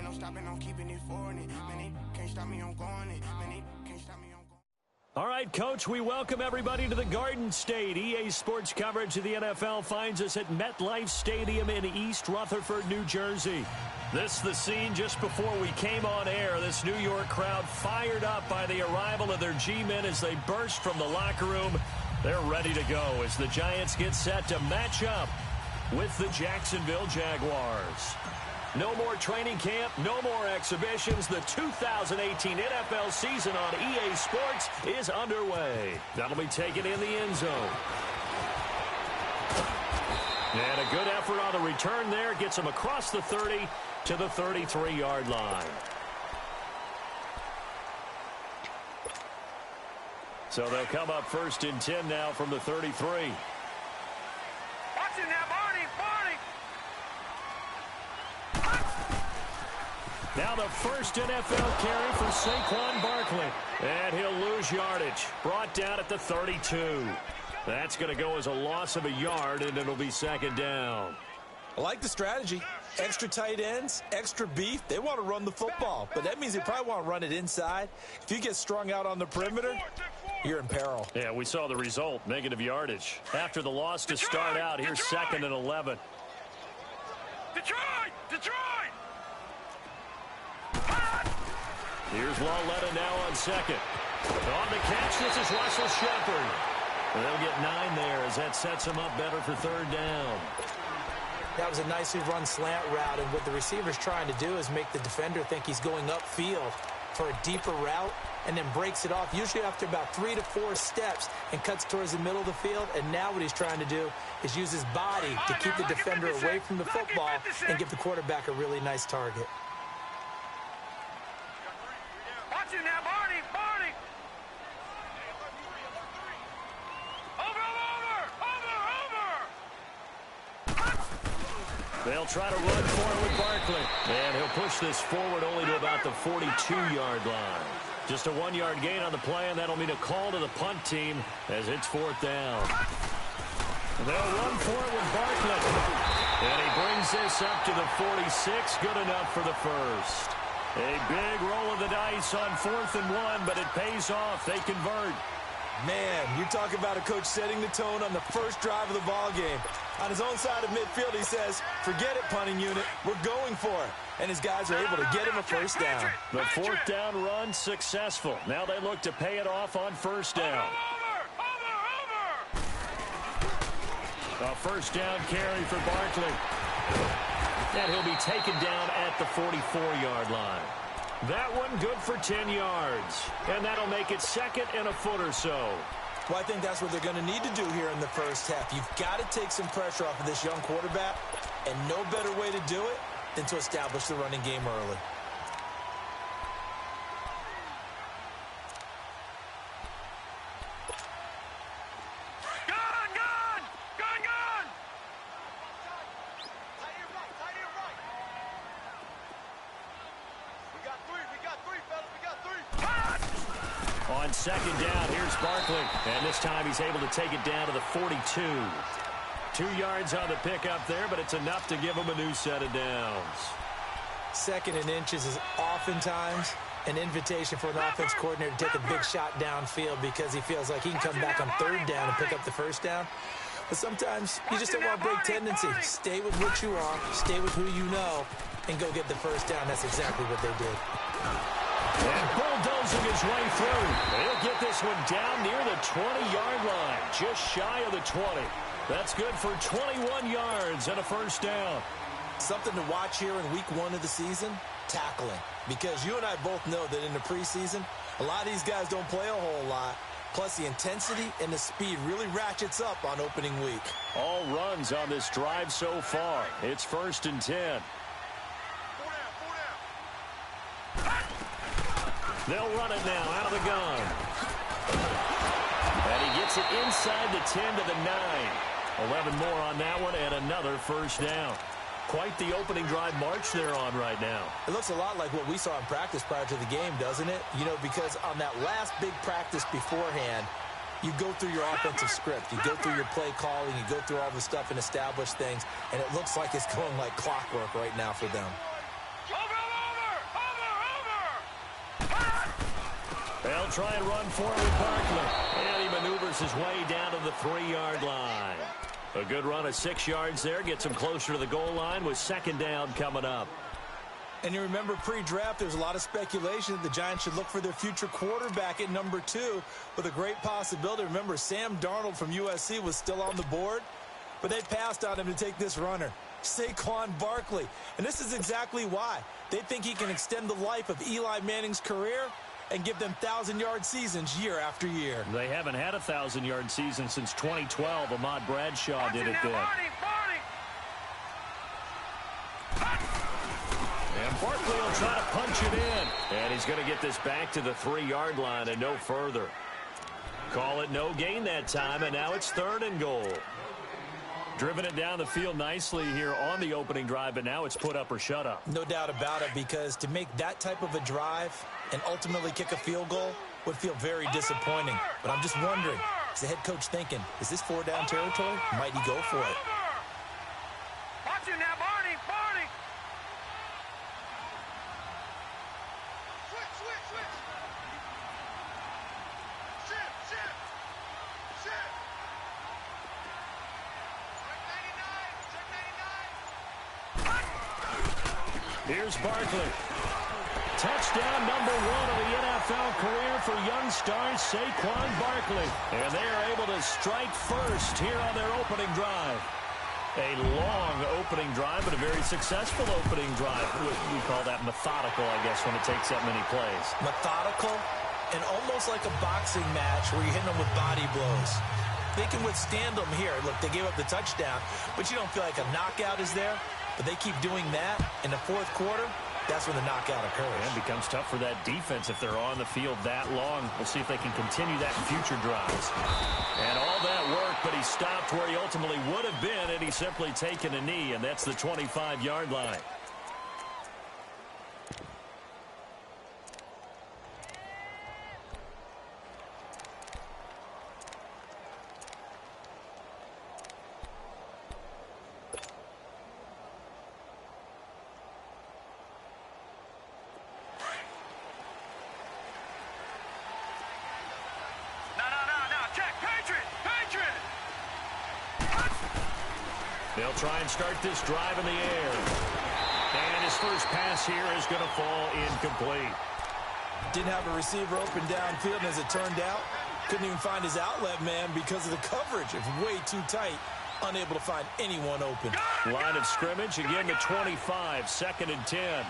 no stopping, I'm keeping it forward. Man, they can't stop me, I'm going it. Man, they can't stop me, I'm going. All right, Coach, we welcome everybody to the Garden State. EA Sports coverage of the NFL finds us at MetLife Stadium in East Rutherford, New Jersey. This is the scene just before we came on air. This New York crowd fired up by the arrival of their G-men as they burst from the locker room. They're ready to go as the Giants get set to match up with the Jacksonville Jaguars. No more training camp, no more exhibitions. The 2018 NFL season on EA Sports is underway. That'll be taken in the end zone. And a good effort on the return there. Gets him across the 30 to the 33-yard line. So they'll come up 1st and 10 now from the 33. Watch it now, Barney. Now the first NFL carry for Saquon Barkley. And he'll lose yardage. Brought down at the 32. That's going to go as a loss of a yard, and it'll be 2nd down. I like the strategy. Extra tight ends, extra beef. They want to run the football, but that means they probably want to run it inside. If you get strung out on the perimeter, you're in peril. Yeah, we saw the result, negative yardage. After the loss to start out, here's 2nd and 11. Detroit! Here's Lawletta now on 2nd. On the catch, this is Russell Shepard. They'll get 9 there as that sets him up better for 3rd down. That was a nicely run slant route, and what the receiver's trying to do is make the defender think he's going upfield for a deeper route and then breaks it off, usually after about 3 to 4 steps, and cuts towards the middle of the field. And now what he's trying to do is use his body to keep the defender away from the football and give the quarterback a really nice target. Watch it now, Barney. They'll try to run for it with Barkley. And he'll push this forward only to about the 42-yard line. Just a 1-yard gain on the play, and that'll mean a call to the punt team as it's 4th down. They'll run for it with Barkley. And he brings this up to the 46. Good enough for the first. A big roll of the dice on 4th and 1, but it pays off. They convert. Man, you talk about a coach setting the tone on the first drive of the ball game. On his own side of midfield, he says, forget it, punting unit. We're going for it. And his guys are able to get him a 1st down. The 4th down run successful. Now they look to pay it off on 1st down. A 1st down carry for Barkley. And he'll be taken down at the 44-yard line. That one good for 10 yards. And that'll make it 2nd and a foot or so. Well, I think that's what they're going to need to do here in the first half. You've got to take some pressure off of this young quarterback, and no better way to do it than to establish the running game early. On 2nd down, here's Barkley. And this time he's able to take it down to the 42. 2 yards on the pickup there, but it's enough to give him a new set of downs. 2nd and inches is oftentimes an invitation for an offense coordinator to take a big shot downfield because he feels like he can come back on 3rd down and pick up the 1st down. But sometimes you just don't want to break tendency. Stay with what you are, stay with who you know, and go get the 1st down. That's exactly what they did. And bulldozing his way through. He'll get this one down near the 20-yard line, just shy of the 20. That's good for 21 yards and a 1st down. Something to watch here in week 1 of the season, tackling. Because you and I both know that in the preseason, a lot of these guys don't play a whole lot. Plus, the intensity and the speed really ratchets up on opening week. All runs on this drive so far. It's 1st and 10. They'll run it now out of the gun. And he gets it inside the 10 to the 9. 11 more on that one and another 1st down. Quite the opening drive march they're on right now. It looks a lot like what we saw in practice prior to the game, doesn't it? You know, because on that last big practice beforehand, you go through your offensive script. You go through your play calling. You go through all the stuff and establish things. And it looks like it's going like clockwork right now for them. Over! They'll try and run for it with Barkley. And he maneuvers his way down to the 3-yard line. A good run of 6 yards there. Gets him closer to the goal line with second down coming up. And you remember pre-draft, there's a lot of speculation that the Giants should look for their future quarterback at number 2 with a great possibility. Remember, Sam Darnold from USC was still on the board, but they passed on him to take this runner, Saquon Barkley. And this is exactly why. They think he can extend the life of Eli Manning's career and give them 1,000-yard seasons year after year. They haven't had a 1,000-yard season since 2012. Ahmad Bradshaw did it then. And Barkley will try to punch it in. And he's going to get this back to the 3-yard line and no further. Call it no gain that time, and now it's 3rd and goal. Driven it down the field nicely here on the opening drive, but now it's put up or shut up. No doubt about it, because to make that type of a drive and ultimately kick a field goal would feel very disappointing. But I'm just wondering, is the head coach thinking, is this 4-down territory? Might he go for it? Watch it now, Barney. Here's Barkley. Touchdown number 1 of the NFL career for young star Saquon Barkley. And they are able to strike first here on their opening drive. A long opening drive, but a very successful opening drive. We call that methodical, I guess, when it takes that many plays. Methodical and almost like a boxing match where you're hitting them with body blows. They can withstand them here. Look, they gave up the touchdown, but you don't feel like a knockout is there. But they keep doing that in the 4th quarter. That's when the knockout occurs. And it becomes tough for that defense if they're on the field that long. We'll see if they can continue that in future drives. And all that work, but he stopped where he ultimately would have been, and he's simply taken a knee, and that's the 25-yard line. They'll try and start this drive in the air. And his first pass here is going to fall incomplete. Didn't have a receiver open downfield, and as it turned out, couldn't even find his outlet man because of the coverage. It was way too tight, unable to find anyone open. Line of scrimmage, again the 25, 2nd and 10.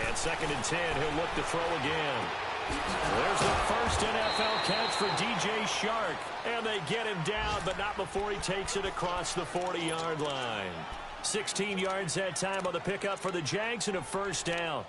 And 2nd and 10, he'll look to throw again. There's the first NFL catch for DJ Chark. And they get him down, but not before he takes it across the 40-yard line. 16 yards that time on the pickup for the Jags and a first down.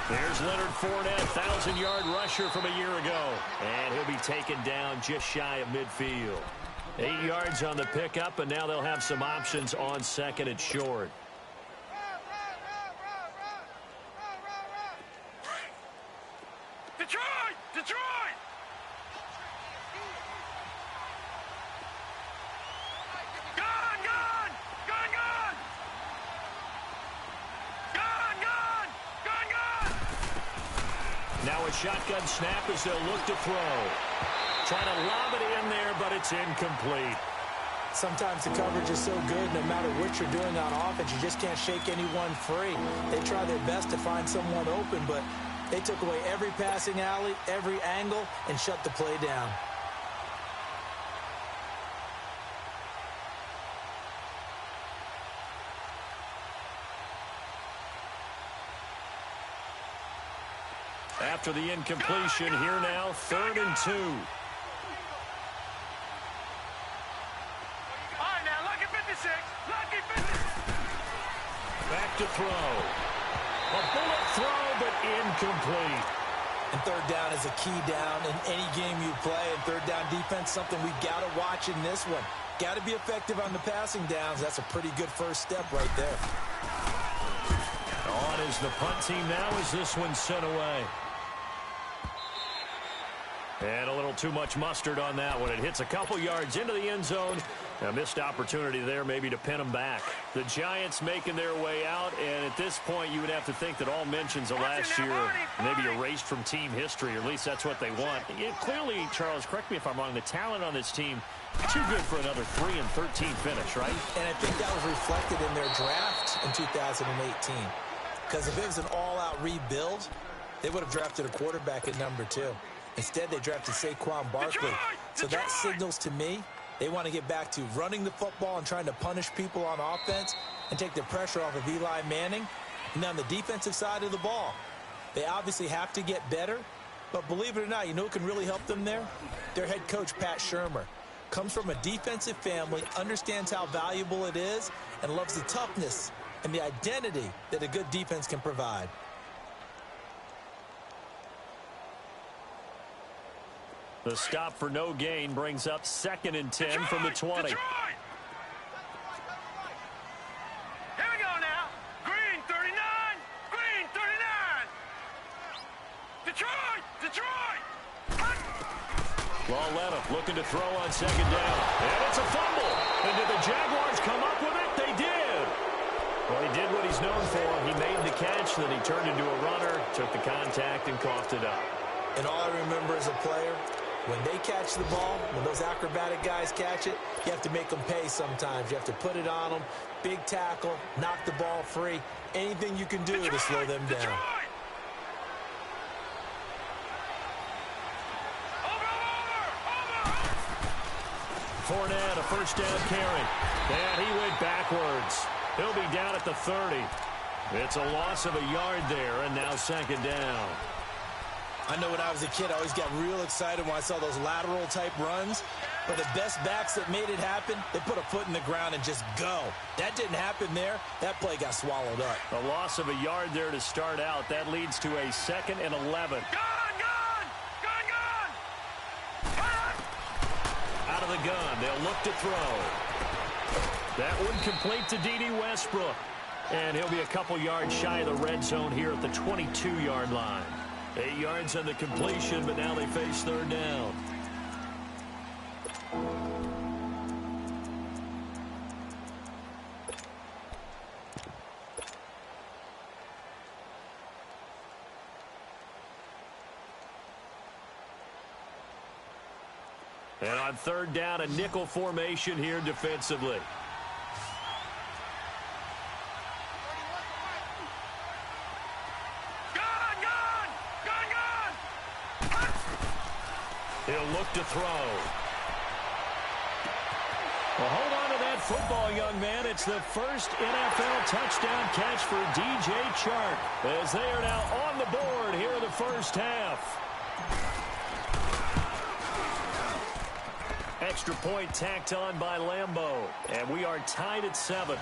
There's Leonard Fournette, 1,000-yard rusher from a year ago. And he'll be taken down just shy of midfield. 8 yards on the pickup, and now they'll have some options on 2nd and short. Detroit! Now a shotgun snap as they'll look to throw. Trying to lob it in there, but it's incomplete. Sometimes the coverage is so good, no matter what you're doing on offense, you just can't shake anyone free. They try their best to find someone open, but they took away every passing alley, every angle, and shut the play down. After the incompletion, here now, 3rd and 2. All right, now, lucky 56. Back to throw. A bullet throw, but incomplete. And third down is a key down in any game you play. And third down defense, something we've got to watch in this one. Got to be effective on the passing downs. That's a pretty good first step right there. On is the punt team now as this one's sent away. And a little too much mustard on that one. It hits a couple yards into the end zone. A missed opportunity there maybe to pin them back. The Giants making their way out, and at this point you would have to think that all mentions of last year maybe erased from team history, or at least that's what they want. Clearly, Charles, correct me if I'm wrong, the talent on this team, too good for another 3-13 finish, right? And I think that was reflected in their draft in 2018. Because if it was an all-out rebuild, they would have drafted a quarterback at number 2. Instead, they drafted Saquon Barkley. So that signals to me they want to get back to running the football and trying to punish people on offense and take the pressure off of Eli Manning. And on the defensive side of the ball, they obviously have to get better. But believe it or not, you know who can really help them there? Their head coach, Pat Shurmur. Comes from a defensive family, understands how valuable it is, and loves the toughness and the identity that a good defense can provide. The stop for no gain brings up 2nd and 10 from the 20. Detroit! Here we go now. Green 39. Green 39. Detroit! Detroit! Lauletta looking to throw on 2nd down. And it's a fumble. And did the Jaguars come up with it? They did. Well, he did what he's known for. He made the catch, then he turned into a runner, took the contact, and coughed it up. And all I remember as a player, when they catch the ball, when those acrobatic guys catch it, you have to make them pay sometimes. You have to put it on them, big tackle, knock the ball free. Anything you can do to slow them down. Fournette, a first down carry. And he went backwards. He'll be down at the 30. It's a loss of a yard there, and now 2nd down. I know when I was a kid, I always got real excited when I saw those lateral-type runs. But the best backs that made it happen, they put a foot in the ground and just go. That didn't happen there. That play got swallowed up. A loss of a yard there to start out. That leads to a 2nd and 11. Out of the gun, they'll look to throw. That one complete to D.D. Westbrook. And he'll be a couple yards shy of the red zone here at the 22-yard line. 8 yards on the completion, but now they face 3rd down. And on 3rd down, a nickel formation here defensively. He'll look to throw. Well, hold on to that football, young man. It's the first NFL touchdown catch for DJ Chark as they are now on the board here in the first half. Extra point tacked on by Lambeau, and we are tied at 7.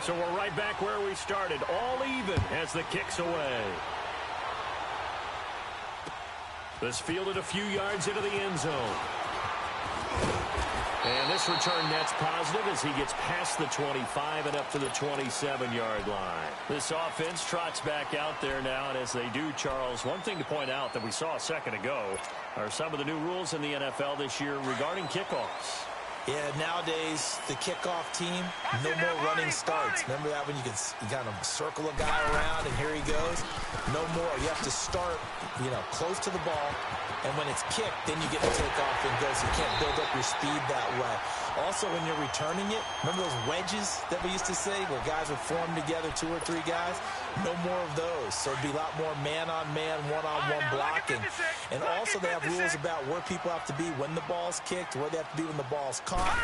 So we're right back where we started, all even as the kick's away. This fielded a few yards into the end zone. And this return net's positive as he gets past the 25 and up to the 27-yard line. This offense trots back out there now, and as they do, Charles, one thing to point out that we saw a second ago are some of the new rules in the NFL this year regarding kickoffs. Yeah, nowadays, the kickoff team, no more running starts. Remember that when you kind of circle a guy around and here he goes? No more. You have to start, close to the ball. And when it's kicked, then you get to take off and go. So you can't build up your speed that way. Also, when you're returning it, remember those wedges that we used to say where guys would form together, 2 or 3 guys? No more of those. So it'd be a lot more man-on-man, one-on-one blocking. And also they have rules about where people have to be when the ball's kicked, where they have to be when the ball's caught.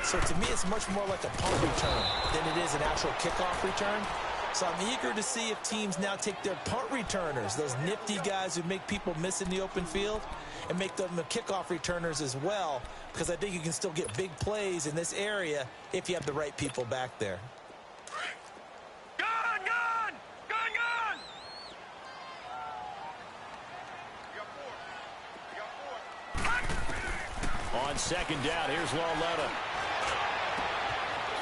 So to me, it's much more like a punt return than it is an actual kickoff return. So I'm eager to see if teams now take their punt returners, those nifty guys who make people miss in the open field, and make them the kickoff returners as well, because I think you can still get big plays in this area if you have the right people back there. Gun! Gun! Gun! Gun! On second down, here's Lauletta.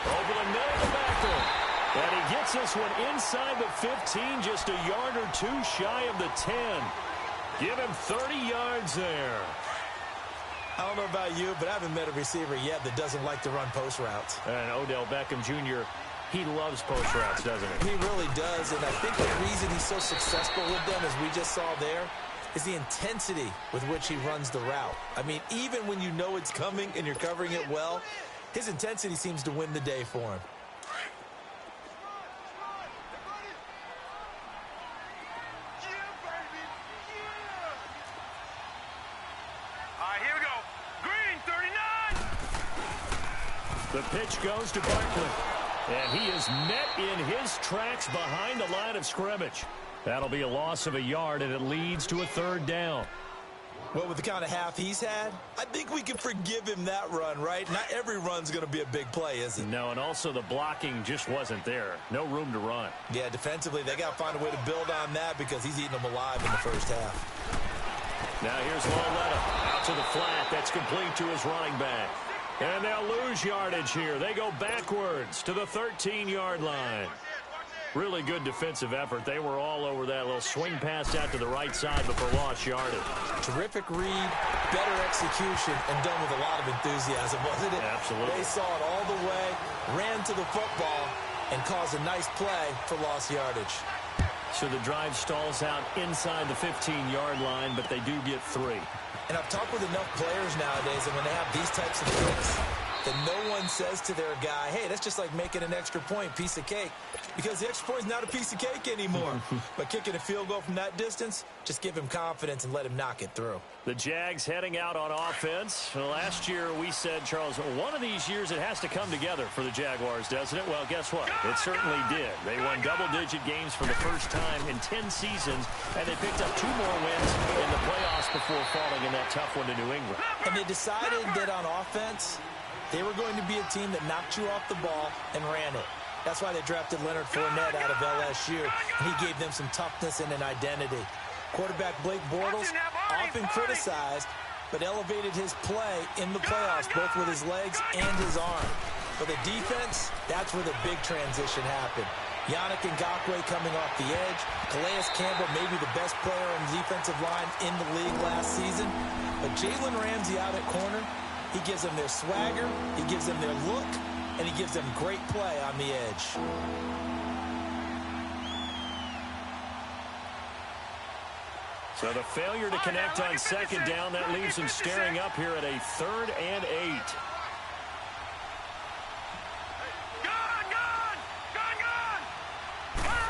Over the middle of the backfield. And he gets this one inside the 15, just a yard or two shy of the 10. Give him 30 yards there. I don't know about you, but I haven't met a receiver yet that doesn't like to run post routes. And Odell Beckham Jr., he loves post routes, doesn't he? He really does, and I think the reason he's so successful with them, as we just saw there, is the intensity with which he runs the route. I mean, even when you know it's coming and you're covering it well, his intensity seems to win the day for him. The pitch goes to Barkley. And he is met in his tracks behind the line of scrimmage. That'll be a loss of a yard, and it leads to a third down. Well, with the kind of half he's had, I think we can forgive him that run, right? Not every run's going to be a big play, is it? No, and also the blocking just wasn't there. No room to run. Yeah, defensively, they got to find a way to build on that because he's eating them alive in the first half. Now here's Lauletta out to the flat. That's complete to his running back. And they'll lose yardage here. They go backwards to the 13-yard line. Really good defensive effort. They were all over that little swing pass out to the right side before lost yardage. Terrific read, better execution, and done with a lot of enthusiasm, wasn't it? Absolutely. They saw it all the way, ran to the football, and caused a nice play for lost yardage. So the drive stalls out inside the 15-yard line, but they do get 3. And I've talked with enough players nowadays, and when they have these types of kicks, that no one says to their guy, hey, that's just like making an extra point, piece of cake. Because the extra point is not a piece of cake anymore. But kicking a field goal from that distance, just give him confidence and let him knock it through. The Jags heading out on offense. Last year we said, Charles, one of these years it has to come together for the Jaguars, doesn't it? Well, guess what? It certainly did. They won double-digit games for the first time in 10 seasons, and they picked up 2 more wins in the playoffs before falling in that tough one to New England. And they decided that on offense, they were going to be a team that knocked you off the ball and ran it. That's why they drafted Leonard Fournette out of LSU, and he gave them some toughness and an identity. Quarterback Blake Bortles, often criticized, but elevated his play in the playoffs, both with his legs and his arm. For the defense, that's where the big transition happened. Yannick Ngakoue coming off the edge. Calais Campbell, maybe the best player on the defensive line in the league last season. But Jalen Ramsey out at corner, he gives them their swagger, he gives them their look, and he gives them great play on the edge. So the failure to connect on second down, that leaves them staring up here at a 3rd and 8.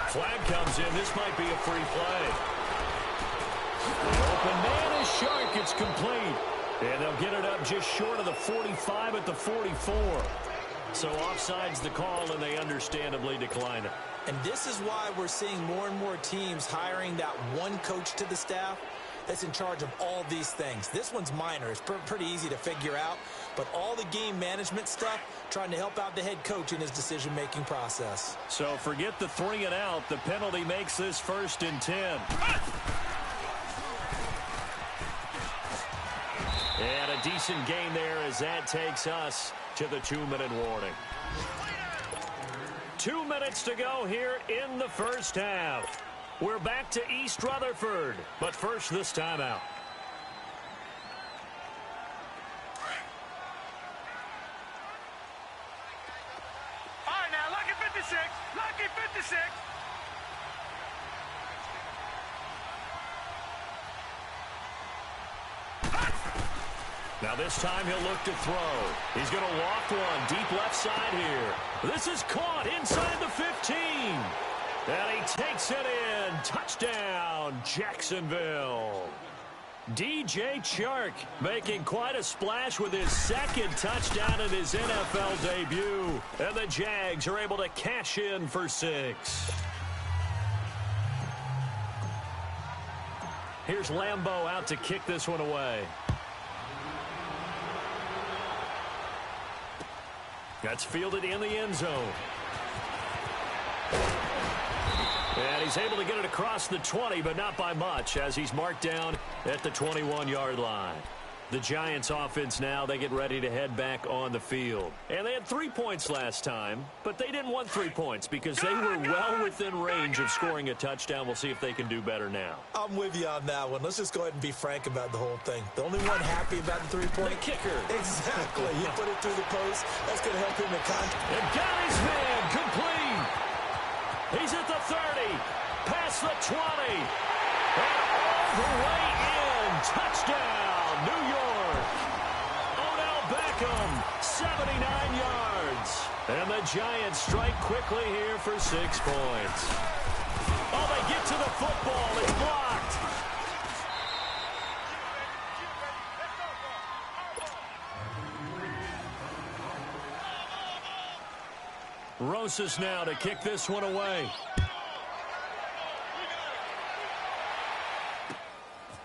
Flag comes in. This might be a free play. The open man is Shark. It's complete. And they'll get it up just short of the 45 at the 44. So offside's the call, and they understandably decline it. And this is why we're seeing more and more teams hiring that one coach to the staff that's in charge of all these things. This one's minor. It's pretty easy to figure out. But all the game management stuff, trying to help out the head coach in his decision-making process. So forget the 3 and out. The penalty makes this 1st and 10. And a decent gain there as that takes us to the 2-minute warning. 2 minutes to go here in the first half. We're back to East Rutherford, but first this timeout. All right, now, lucky 56. Lucky 56. Now this time he'll look to throw. He's going to walk one deep left side here. This is caught inside the 15. And he takes it in. Touchdown, Jacksonville. DJ Chark making quite a splash with his 2nd touchdown in his NFL debut. And the Jags are able to cash in for 6. Here's Lambeau out to kick this one away. That's fielded in the end zone. And he's able to get it across the 20, but not by much, as he's marked down at the 21-yard line. The Giants offense now, they get ready to head back on the field. And they had 3 points last time, but they didn't want 3 points because they were well within range of scoring a touchdown. We'll see if they can do better now. I'm with you on that one. Let's just go ahead and be frank about the whole thing. The only one happy about the 3-point. The kicker. Exactly. You put it through the post. That's going to help him in contact. And got his man complete. He's at the 30, past the 20, and all the way in. Touchdown, New York. Odell Beckham, 79 yards. And the Giants strike quickly here for 6 points. Oh, they get to the football. It's blocked. Rosas now to kick this one away.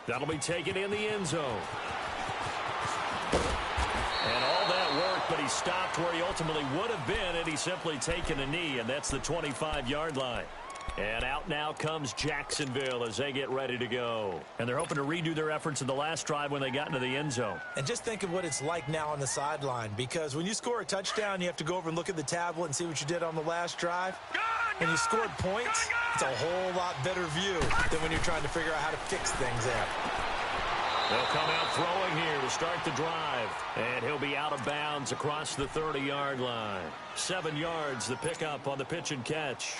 That'll be taken in the end zone. And all that work, but he stopped where he ultimately would have been, and he's simply taken a knee, and that's the 25-yard line. And out now comes Jacksonville as they get ready to go. And they're hoping to redo their efforts in the last drive when they got into the end zone. And just think of what it's like now on the sideline, because when you score a touchdown, you have to go over and look at the tablet and see what you did on the last drive. When you scored points, it's a whole lot better view than when you're trying to figure out how to fix things out. They'll come out throwing here to start the drive. And he'll be out of bounds across the 30-yard line. 7 yards, the pickup on the pitch and catch.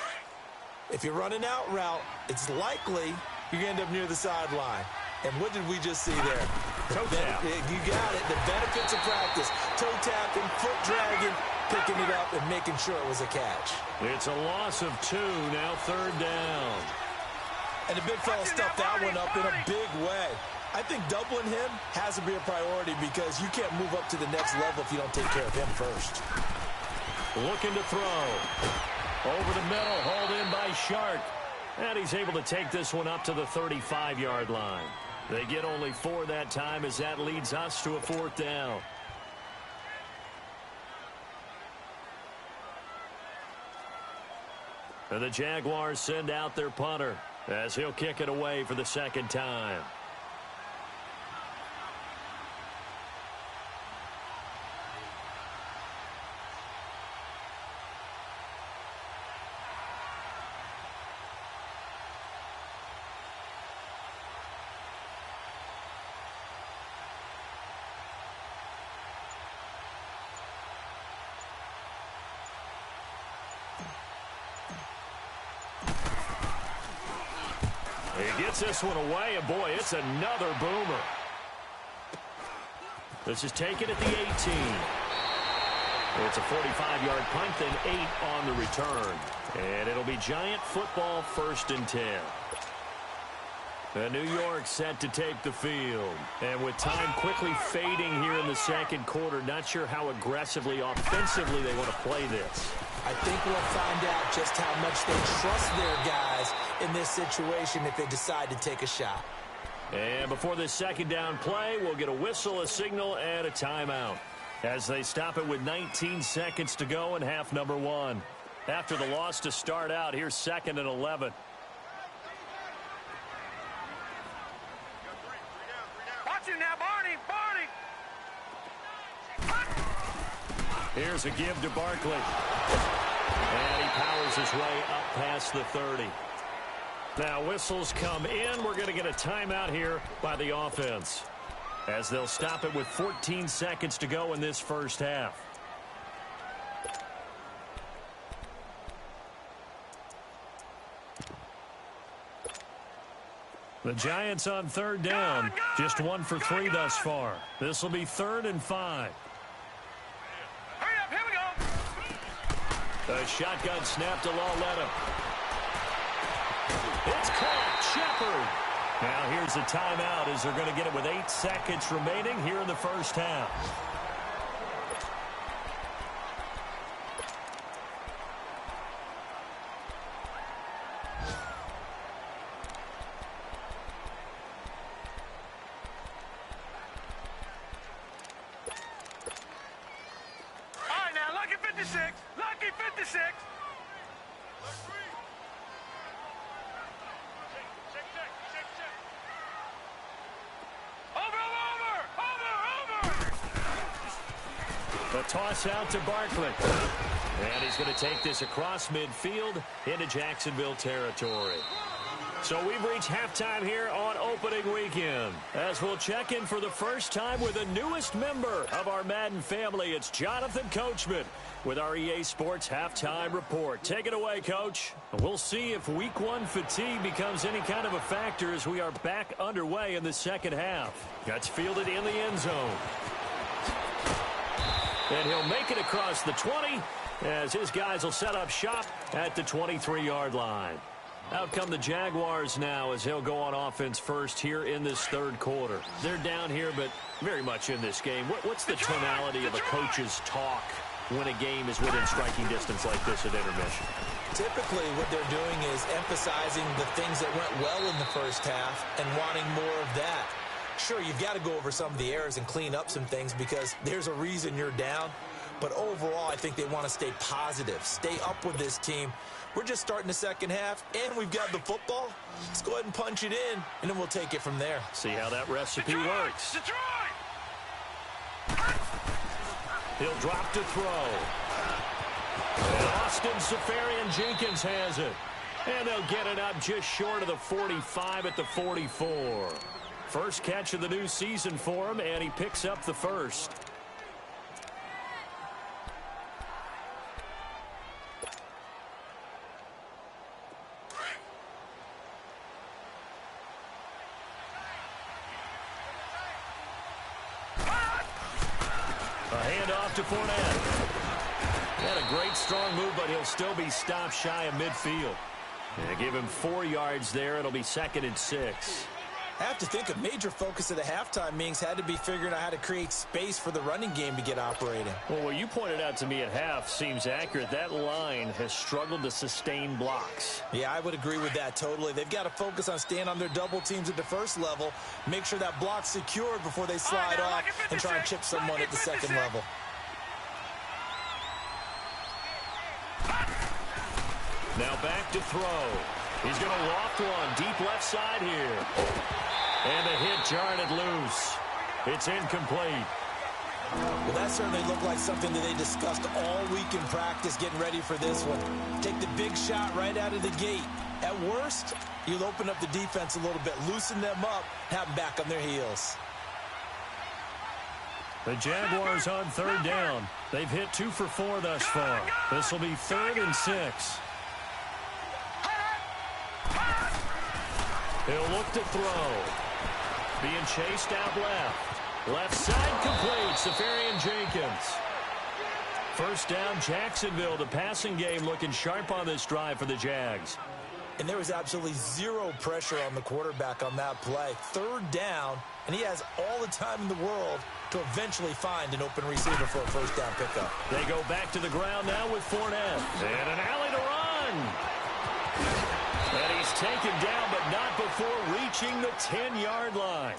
If you run an out route, it's likely you're going to end up near the sideline. And what did we just see there? Toe tap. You got it. The benefits of practice. Toe tapping, foot dragging, picking it up, and making sure it was a catch. It's a loss of 2, now 3rd down. And the big fella stuffed that one up in a big way. I think doubling him has to be a priority because you can't move up to the next level if you don't take care of him first. Looking to throw. Over the middle, hauled in by Shark. And he's able to take this one up to the 35-yard line. They get only 4 that time as that leads us to a 4th down. And the Jaguars send out their punter as he'll kick it away for the 2nd time. He gets this one away, and boy, it's another boomer. This is taken at the 18. It's a 45-yard punt, then 8 on the return. And it'll be Giant football, 1st and 10. And New York set to take the field. And with time quickly fading here in the 2nd quarter, not sure how aggressively, offensively they want to play this. I think we'll find out just how much they trust their guys in this situation if they decide to take a shot. And before this 2nd down play, we'll get a whistle, a signal, and a timeout as they stop it with 19 seconds to go in half number 1. After the loss to start out, here's 2nd and 11. Watch it now, Barney! Here's a give to Barkley. And he powers his way up past the 30. Now whistles come in. We're going to get a timeout here by the offense as they'll stop it with 14 seconds to go in this 1st half. The Giants on 3rd down. Just 1 for 3 thus far. This will be 3rd and 5. Hurry up, here we go! The shotgun snap to Lauletta. It's caught. Shepard. Now here's a timeout as they're going to get it with 8 seconds remaining here in the 1st half. 6. The toss out to Barkley. And he's going to take this across midfield into Jacksonville territory. So we've reached halftime here on opening weekend. As we'll check in for the first time with the newest member of our Madden family, it's Jonathan Coachman with our EA Sports Halftime Report. Take it away, Coach. We'll see if Week 1 fatigue becomes any kind of a factor as we are back underway in the second half. That's fielded in the end zone. And he'll make it across the 20 as his guys will set up shop at the 23-yard line. Out come the Jaguars now as they'll go on offense first here in this third quarter. They're down here, but very much in this game. What's the tonality of a coach's talk when a game is within striking distance like this at intermission? Typically, what they're doing is emphasizing the things that went well in the first half and wanting more of that. Sure, you've got to go over some of the errors and clean up some things because there's a reason you're down. But overall, I think they want to stay positive, stay up with this team. We're just starting the second half, and we've got the football. Let's go ahead and punch it in, and then we'll take it from there. See how that recipe works. He'll drop to throw. And Austin Seferian-Jenkins has it. And they'll get it up just short of the 45 at the 44. First catch of the new season for him, and he picks up the first. To Fournette. Had a great strong move, but he'll still be stopped shy of midfield. And give him 4 yards there. It'll be 2nd and 6. I have to think a major focus of the halftime meetings had to be figuring out how to create space for the running game to get operating. Well, what you pointed out to me at half seems accurate. That line has struggled to sustain blocks. Yeah, I would agree with that totally. They've got to focus on staying on their double teams at the first level, make sure that block's secured before they slide off and try and chip someone at the second level. Now back to throw. He's going to loft one deep left side here. And the hit jarred loose. It's incomplete. Well, that certainly looked like something that they discussed all week in practice getting ready for this one. Take the big shot right out of the gate. At worst, you'll open up the defense a little bit, loosen them up, have them back on their heels. The Jaguars on third down. They've hit 2 for 4 thus far. This will be 3rd and 6. He'll look to throw. Being chased out left. Left side complete. Seferian-Jenkins. First down, Jacksonville. The passing game looking sharp on this drive for the Jags. And there was absolutely zero pressure on the quarterback on that play. 3rd down, and he has all the time in the world to eventually find an open receiver for a first down pickup. They go back to the ground now with Fournette. And an alley to run. And he's taken down, but not before reaching the 10-yard line.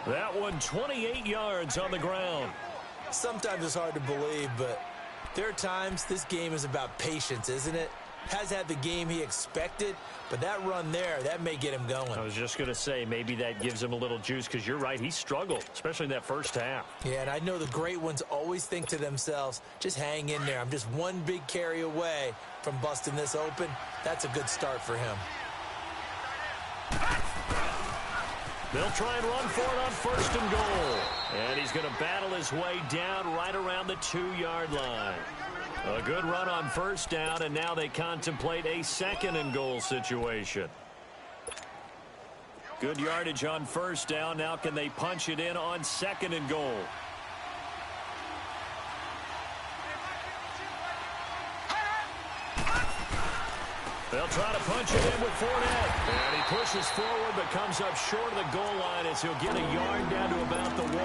That one 28 yards on the ground. Sometimes it's hard to believe, but there are times this game is about patience, isn't it? Has had the game he expected, but that run there, that may get him going. I was just going to say, maybe that gives him a little juice, because you're right, he struggled, especially in that first half. Yeah, and I know the great ones always think to themselves, just hang in there. I'm just one big carry away from busting this open. That's a good start for him. They'll try and run for it on 1st and goal. And he's going to battle his way down right around the 2-yard line. A good run on 1st down, and now they contemplate a 2nd and goal situation. Good yardage on 1st down. Now can they punch it in on 2nd and goal? They'll try to punch it in with Fournette. And he pushes forward but comes up short of the goal line as he'll get a yard down to about the 1.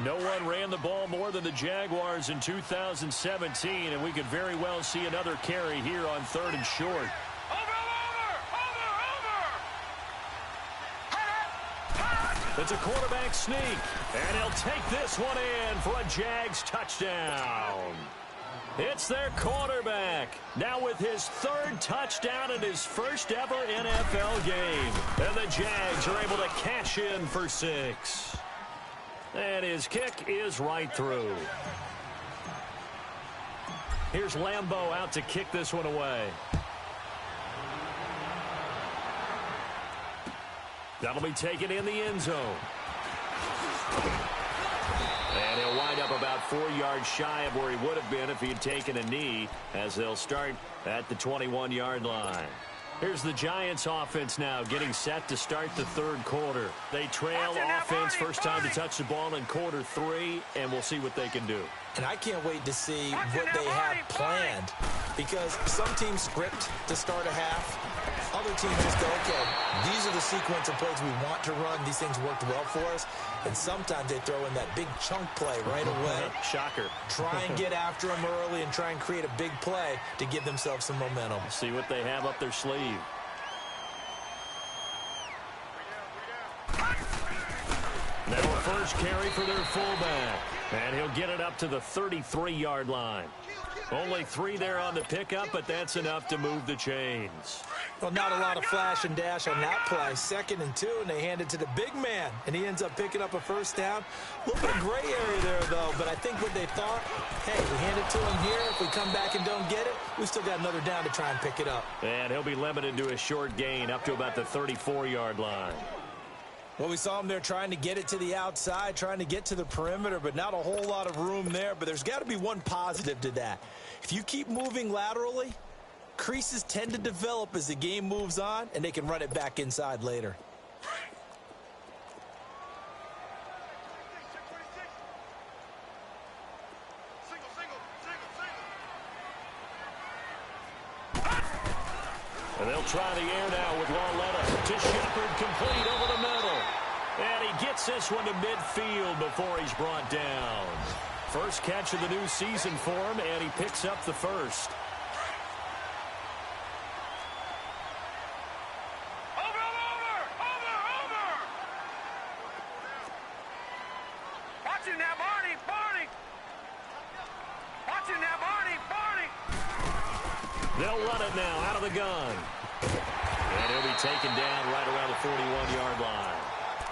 No one ran the ball more than the Jaguars in 2017, and we could very well see another carry here on 3rd and short. It's a quarterback sneak, and he'll take this one in for a Jags touchdown. It's their quarterback, now with his third touchdown in his first ever NFL game. And the Jags are able to cash in for 6. And his kick is right through. Here's Lambeau out to kick this one away. That'll be taken in the end zone. And he'll wind up about 4 yards shy of where he would have been if he had taken a knee, as they'll start at the 21-yard line. Here's the Giants offense now getting set to start the third quarter. They trail offense first time to touch the ball in quarter 3, and we'll see what they can do. And I can't wait to see what they have planned, because some teams script to start a half. Other teams just go, okay, these are the sequence of plays we want to run. These things worked well for us. And sometimes they throw in that big chunk play right away. Shocker. Try and get after them early and try and create a big play to give themselves some momentum. See what they have up their sleeve. Now a first carry for their fullback. And he'll get it up to the 33-yard line. Only 3 there on the pickup, but that's enough to move the chains. Well, not a lot of flash and dash on that play. 2nd and 2, and they hand it to the big man, and he ends up picking up a first down. A little bit of gray area there, though, but I think what they thought, hey, we hand it to him here. If we come back and don't get it, we've still got another down to try and pick it up. And he'll be limited to a short gain up to about the 34-yard line. Well, we saw him there trying to get it to the outside, trying to get to the perimeter, but not a whole lot of room there. But there's got to be one positive to that. If you keep moving laterally, creases tend to develop as the game moves on, and they can run it back inside later. And they'll try the air now with Lauletta to Shepard, complete over the middle. And he gets this one to midfield before he's brought down. First catch of the new season for him, and he picks up the first. Over! Watch him now, Barney! Watch him now, Barney! They'll run it now out of the gun. And he'll be taken down right around the 41-yard line.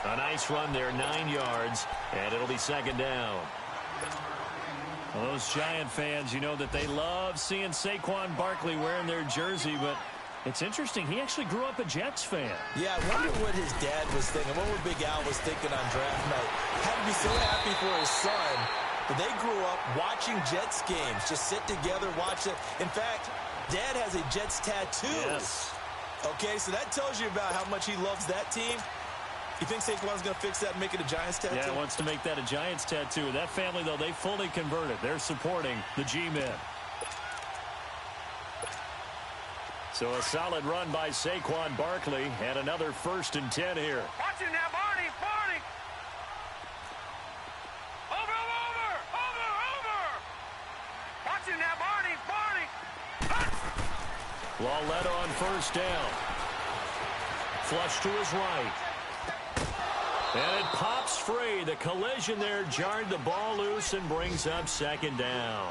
A nice run there, 9 yards, and it'll be 2nd down. Well, those Giant fans, you know that they love seeing Saquon Barkley wearing their jersey, but it's interesting. He actually grew up a Jets fan. Yeah, I wonder what his dad was thinking. What Big Al was thinking on draft night. Had to be so happy for his son. But they grew up watching Jets games. Just sit together, watch it. In fact, Dad has a Jets tattoo. Yes. Okay, so that tells you about how much he loves that team. You think Saquon's going to fix that and make it a Giants tattoo? Yeah, he wants to make that a Giants tattoo. That family, though, they fully converted. They're supporting the G-men. So a solid run by Saquon Barkley, and another 1st and 10 here. Watch him now, Barney! Over! Watch him now, Barney! Lauletta on first down. Flush to his right. And it pops free. The collision there jarred the ball loose and brings up 2nd down.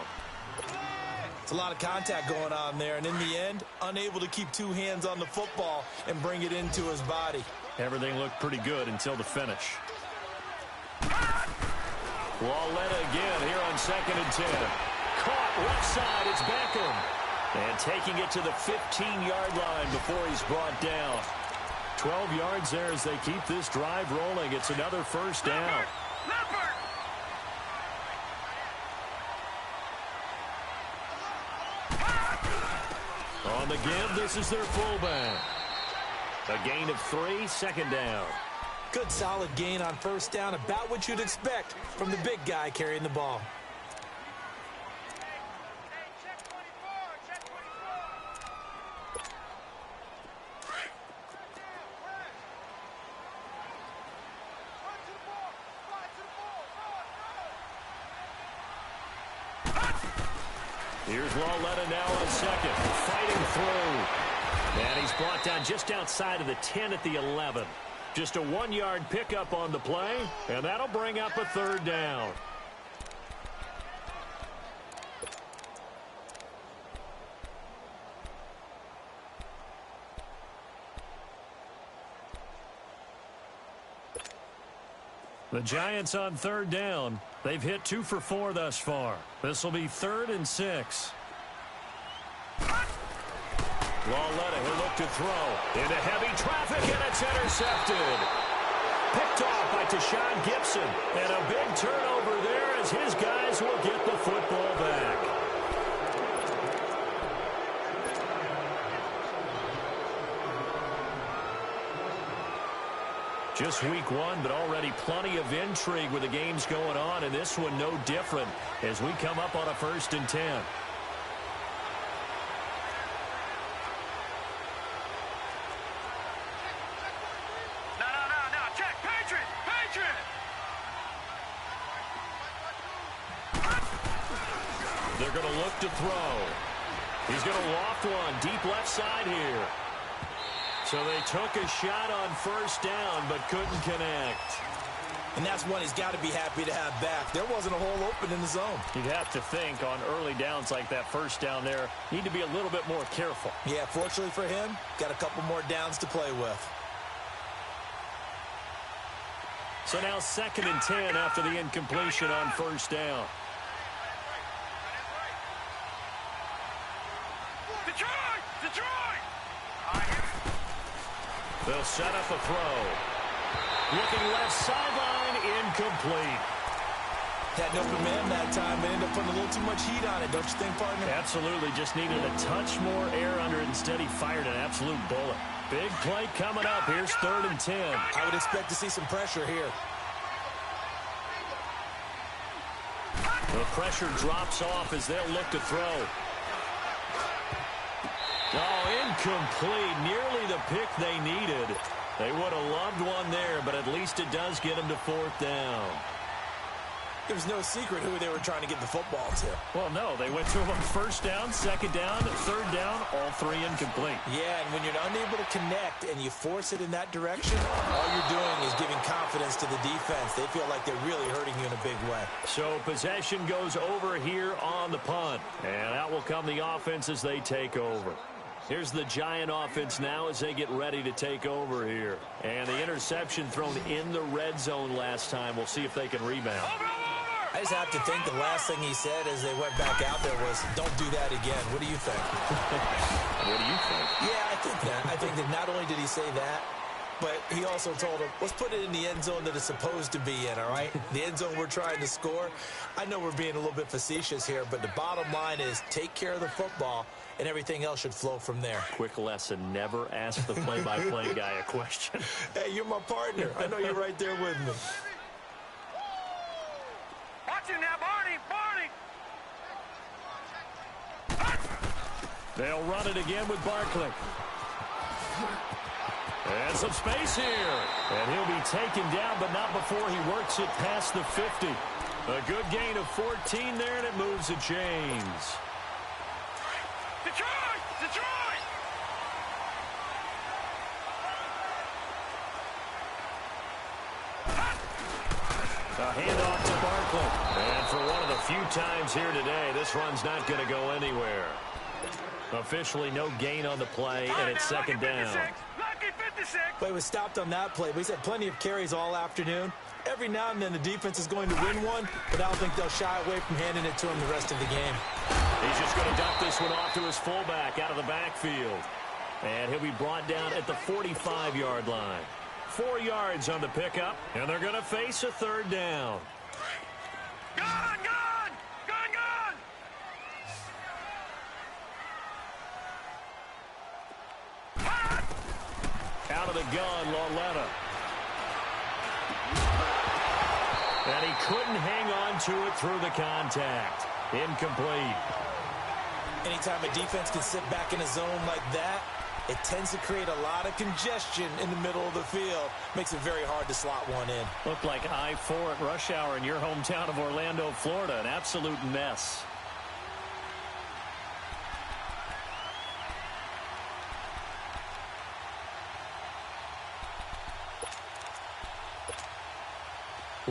It's a lot of contact going on there, and in the end, unable to keep 2 hands on the football and bring it into his body. Everything looked pretty good until the finish. Lauletta again here on 2nd and 10. Caught left side. It's Beckham. And taking it to the 15-yard line before he's brought down. 12 yards there as they keep this drive rolling. It's another 1st down. On the give, this is their fullback. A gain of 3, 2nd down. Good solid gain on first down, about what you'd expect from the big guy carrying the ball. Here's Lauletta now on 2nd, fighting through. And he's brought down just outside of the 10 at the 11. Just a 1-yard pickup on the play, and that'll bring up a third down. The Giants on third down. They've hit 2 for 4 thus far. This will be 3rd and 6. Lauletta, he'll look to throw. Into heavy traffic, and it's intercepted. Picked off by Tashawn Gibson. And a big turnover there as his guys will get the football back. Just week 1, but already plenty of intrigue with the games going on, and this one no different as we come up on a 1st and 10. No, check, Patriot! They're going to look to throw. He's going to loft one deep left side here. So they took a shot on 1st down, but couldn't connect. And that's one he's got to be happy to have back. There wasn't a hole open in the zone. You'd have to think on early downs like that 1st down there, need to be a little bit more careful. Yeah, fortunately for him, got a couple more downs to play with. So now 2nd and 10 after the incompletion on 1st down. Detroit! They'll set up a throw. Looking left sideline, incomplete. Had no man that time, but ended up putting a little too much heat on it, don't you think, partner? Absolutely, just needed a touch more air under it. Instead, he fired an absolute bullet. Big play coming up. Here's 3rd and 10. I would expect to see some pressure here. The pressure drops off as they'll look to throw. Oh, incomplete. Nearly the pick they needed. They would have loved one there, but at least it does get them to 4th down. There was no secret who they were trying to get the football to. Well, no. They went to him on 1st down, 2nd down, 3rd down, all 3 incomplete. Yeah, and when you're unable to connect and you force it in that direction, all you're doing is giving confidence to the defense. They feel like they're really hurting you in a big way. So possession goes over here on the punt. And out will come the offense as they take over. Here's the Giant offense now as they get ready to take over here. And the interception thrown in the red zone last time. We'll see if they can rebound. I just have to think the last thing he said as they went back out there was, don't do that again. What do you think? What do you think? Yeah, I think that. I think that not only did he say that, but he also told him, let's put it in the end zone that it's supposed to be in, all right? The end zone we're trying to score. I know we're being a little bit facetious here, but the bottom line is take care of the football, and everything else should flow from there. Quick lesson, never ask the play-by-play guy a question. Hey, you're my partner. I know you're right there with me. Watch him now, Barney! They'll run it again with Barkley. And some space here. And he'll be taken down, but not before he works it past the 50. A good gain of 14 there, and it moves the chains. Detroit! A handoff to Barkley. And for one of the few times here today, this run's not going to go anywhere. Officially no gain on the play, and it's 2nd down. Lucky 56! Play was stopped on that play, but he's had plenty of carries all afternoon. Every now and then the defense is going to win one, but I don't think they'll shy away from handing it to him the rest of the game. He's just going to dump this one off to his fullback out of the backfield. And he'll be brought down at the 45-yard line. 4 yards on the pickup, and they're going to face a 3rd down. Gun! Out of the gun, Lauletta. And he couldn't hang on to it through the contact. Incomplete. Anytime a defense can sit back in a zone like that, it tends to create a lot of congestion in the middle of the field. Makes it very hard to slot one in. Looked like I-4 at rush hour in your hometown of Orlando, Florida. An absolute mess.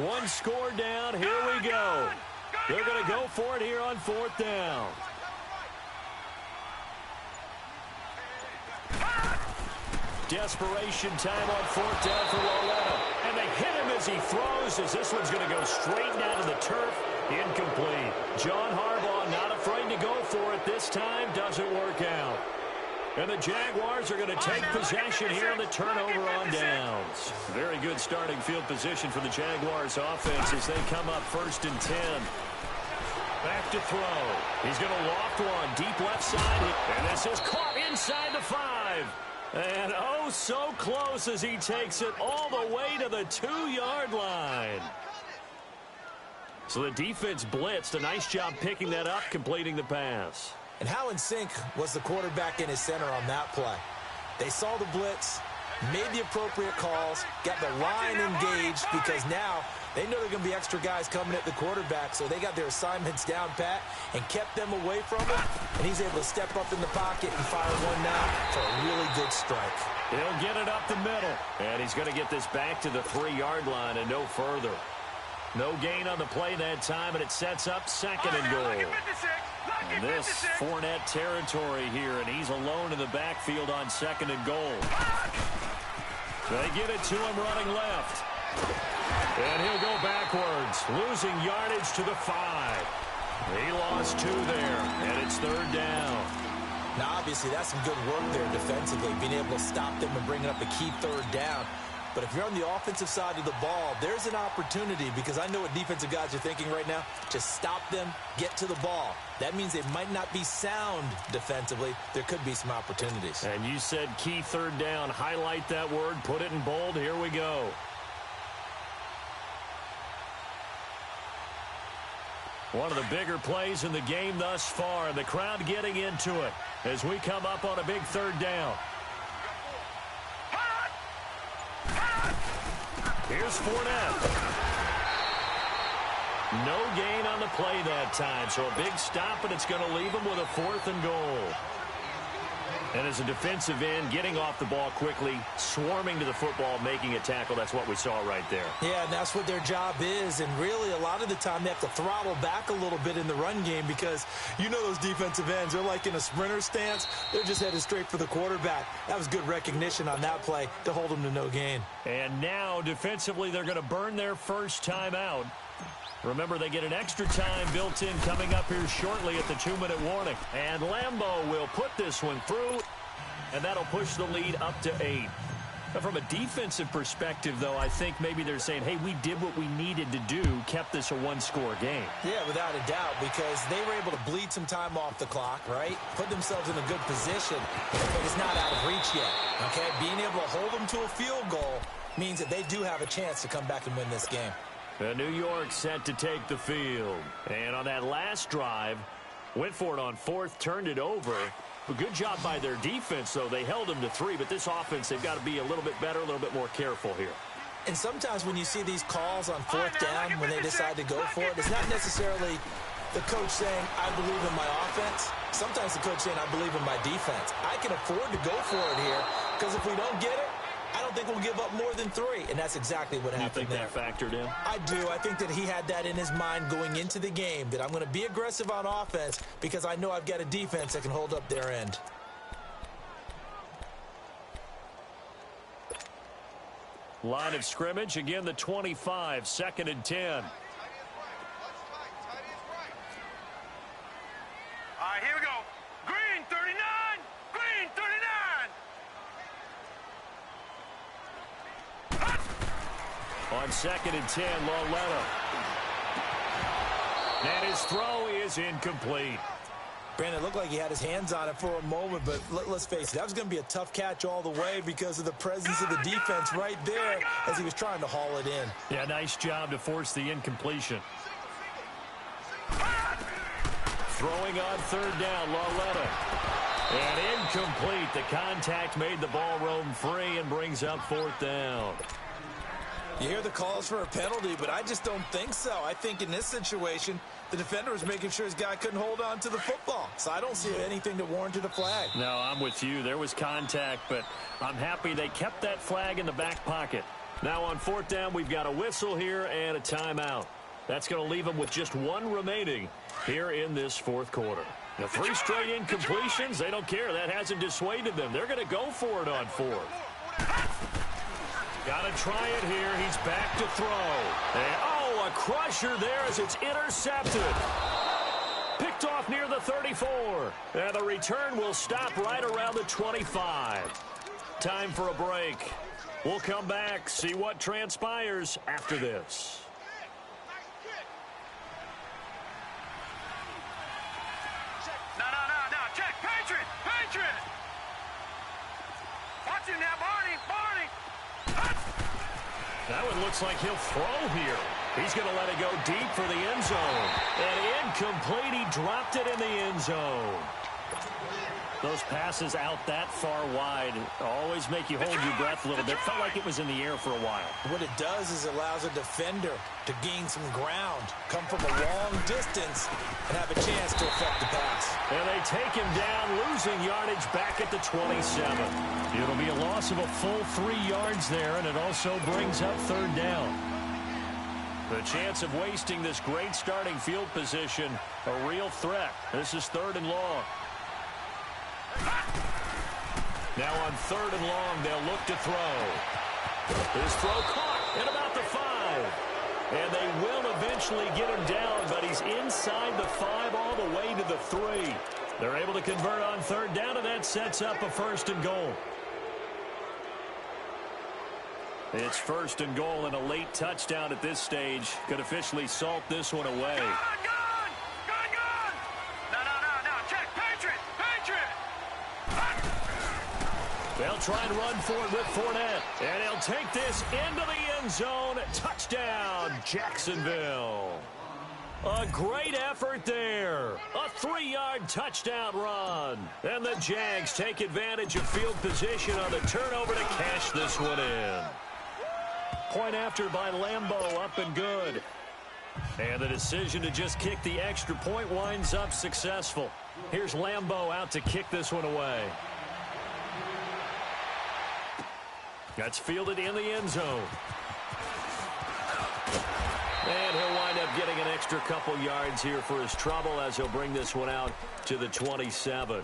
One score down. Here we go. They're going to go for it here on 4th down. Desperation time on 4th down for Loletta. And they hit him as he throws, as this one's going to go straight down to the turf. Incomplete. John Harbaugh not afraid to go for it this time. Doesn't work out. And the Jaguars are going to take possession here on the turnover on downs. Very good starting field position for the Jaguars offense as they come up 1st and 10. Back to throw. He's going to loft one deep left side. And this is caught inside the 5. And oh, so close as he takes it all the way to the 2-yard line. So the defense blitzed. A nice job picking that up, completing the pass. And how in sync was the quarterback in his center on that play? They saw the blitz, made the appropriate calls, got the line engaged because now they know there are going to be extra guys coming at the quarterback, so they got their assignments down pat and kept them away from him, and he's able to step up in the pocket and fire one now for a really good strike. He'll get it up the middle, and he's going to get this back to the 3-yard line and no further. No gain on the play that time, and it sets up 2nd and goal. And this Fournette territory here, and he's alone in the backfield on 2nd and goal. They get it to him running left. And he'll go backwards, losing yardage to the 5. He lost 2 there, and it's 3rd down. Now, obviously, that's some good work there defensively, being able to stop them and bringing up a key 3rd down. But if you're on the offensive side of the ball, there's an opportunity because I know what defensive guys are thinking right now. Just stop them, get to the ball. That means they might not be sound defensively. There could be some opportunities. And you said key 3rd down. Highlight that word. Put it in bold. Here we go. One of the bigger plays in the game thus far. And the crowd getting into it as we come up on a big 3rd down. Here's Fournette. No gain on the play that time, so a big stop, and it's going to leave him with a 4th and goal. And as a defensive end, getting off the ball quickly, swarming to the football, making a tackle, that's what we saw right there. Yeah, and that's what their job is, and really a lot of the time they have to throttle back a little bit in the run game because you know those defensive ends, they're like in a sprinter stance. They're just headed straight for the quarterback. That was good recognition on that play to hold them to no gain. And now, defensively, they're going to burn their first time out. Remember, they get an extra time built in coming up here shortly at the 2-minute warning. And Lambeau will put this one through, and that'll push the lead up to 8. Now, from a defensive perspective, though, I think maybe they're saying, hey, we did what we needed to do, kept this a 1-score game. Yeah, without a doubt, because they were able to bleed some time off the clock, right? Put themselves in a good position, but it's not out of reach yet, okay? Being able to hold them to a field goal means that they do have a chance to come back and win this game. New York set to take the field. And on that last drive, went for it on 4th, turned it over. A good job by their defense, though. They held them to 3, but this offense, they've got to be a little bit better, a little bit more careful here. And sometimes when you see these calls on 4th down, when they decide to go for it, it's not necessarily the coach saying, I believe in my offense. Sometimes the coach saying, I believe in my defense. I can afford to go for it here, because if we don't get it, I don't think we'll give up more than 3, and that's exactly what happened there. You think that factored in? I do. I think that he had that in his mind going into the game, that I'm going to be aggressive on offense because I know I've got a defense that can hold up their end. Line of scrimmage, again the 25, 2nd and 10. All right, here we go. Green 39, green 39. On 2nd and 10, Loletta. And his throw is incomplete. Brandon, it looked like he had his hands on it for a moment, but let's face it, that was going to be a tough catch all the way because of the presence of the defense right there as he was trying to haul it in. Yeah, nice job to force the incompletion. Throwing on 3rd down, Loletta. And incomplete. The contact made the ball roam free and brings up 4th down. You hear the calls for a penalty, but I just don't think so. I think in this situation, the defender was making sure his guy couldn't hold on to the football. So I don't see anything that warranted a flag. No, I'm with you. There was contact, but I'm happy they kept that flag in the back pocket. Now on fourth down, we've got a whistle here and a timeout. That's going to leave them with just one remaining here in this fourth quarter. The 3 straight incompletions, they don't care. That hasn't dissuaded them. They're going to go for it on fourth. Got to try it here. He's back to throw. And, oh, a crusher there as it's intercepted. Picked off near the 34. And the return will stop right around the 25. Time for a break. We'll come back, see what transpires after this. No. Check. Patriot. Watch him now, Barney. That one looks like he'll throw here. He's going to let it go deep for the end zone. And incomplete. He dropped it in the end zone. Those passes out that far wide always make you hold your breath a little bit. Felt like it was in the air for a while. What it does is allows a defender to gain some ground, come from a long distance, and have a chance to affect the pass. And they take him down, losing yardage back at the 27. It'll be a loss of a full 3 yards there, and it also brings up third down. The chance of wasting this great starting field position, a real threat. This is third and long. Now on third and long, they'll look to throw. His throw caught at about the 5. And they will eventually get him down, but he's inside the 5 all the way to the 3. They're able to convert on third down, and that sets up a first and goal. It's first and goal, and a late touchdown at this stage could officially salt this one away. Gone! No. Check. Patriot. They'll try and run for it with Fournette. And he'll take this into the end zone. Touchdown, Jacksonville. A great effort there. A 3-yard touchdown run. And the Jags take advantage of field position on the turnover to cash this one in. Point after by Lambeau, up and good. And the decision to just kick the extra point winds up successful. Here's Lambeau out to kick this one away. That's fielded in the end zone. And he'll wind up getting an extra couple yards here for his trouble as he'll bring this one out to the 27.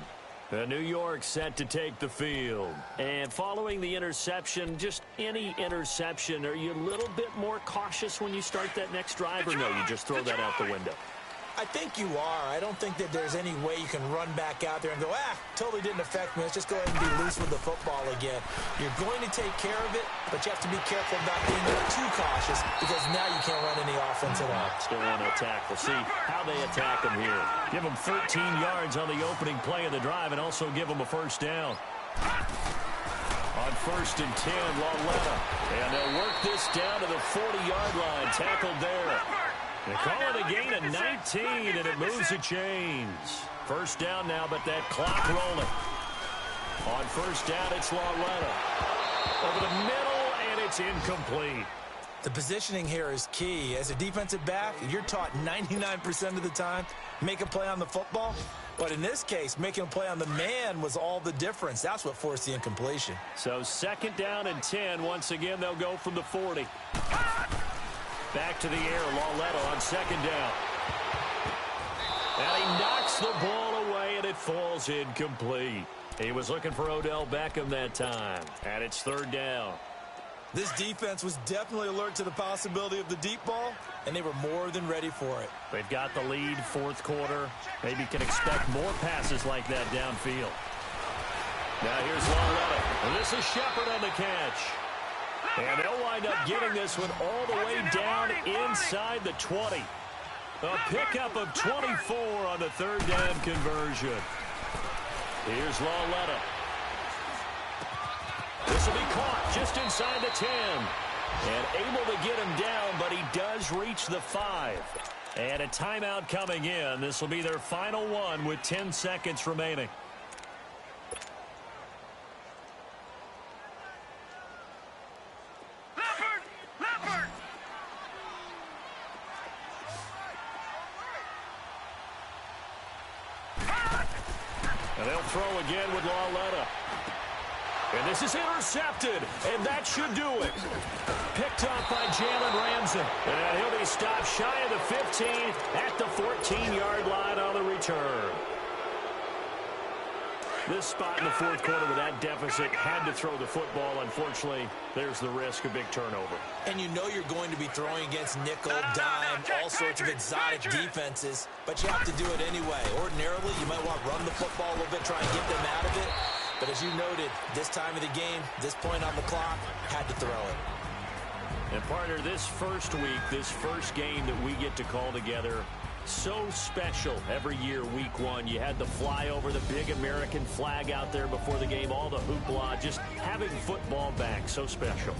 New York set to take the field. And following the interception, just any interception, are you a little bit more cautious when you start that next drive, or no, you just throw that out the window? I think you are. I don't think that there's any way you can run back out there and go, totally didn't affect me. Let's just go ahead and be loose with the football again. You're going to take care of it, but you have to be careful about being too cautious because now you can't run any offense at all. Still want to attack. We'll see how they attack him here. Give him 13 yards on the opening play of the drive and also give him a first down. On first and 10, Lauletta. And they'll work this down to the 40-yard line. Tackled there. They call it a gain of 19, and it moves the chains. First down now, but that clock rolling. On first down, it's Lauletta. Over the middle, and it's incomplete. The positioning here is key. As a defensive back, you're taught 99% of the time, make a play on the football. But in this case, making a play on the man was all the difference. That's what forced the incompletion. So second down and 10. Once again, they'll go from the 40. Back to the air, Lauletta on second down. And he knocks the ball away, and it falls incomplete. He was looking for Odell Beckham that time. And it's third down. This defense was definitely alert to the possibility of the deep ball, and they were more than ready for it. They've got the lead, fourth quarter. Maybe can expect more passes like that downfield. Now here's Lauletta. And this is Shepard on the catch. And they'll wind up getting this one all the way down inside the 20. A pickup of 24 on the third down conversion. Here's Lauletta. This will be caught just inside the 10. And able to get him down, but he does reach the 5. And a timeout coming in. This will be their final one with 10 seconds remaining. And they'll throw again with Lauletta. And this is intercepted, and that should do it. Picked up by Jalen Ramsey. And he'll be stopped shy of the 15 at the 14-yard line on the return. This spot in the fourth quarter with that deficit had to throw the football. Unfortunately, there's the risk of big turnover. And you know you're going to be throwing against nickel, dime, all sorts of exotic defenses, but you have to do it anyway. Ordinarily, you might want to run the football a little bit, try and get them out of it. But as you noted, this time of the game, this point on the clock, had to throw it. And partner, this first week, this first game that we get to call together, so special every year, week one. You had the flyover, the big American flag out there before the game, all the hoopla, just having football back, so special.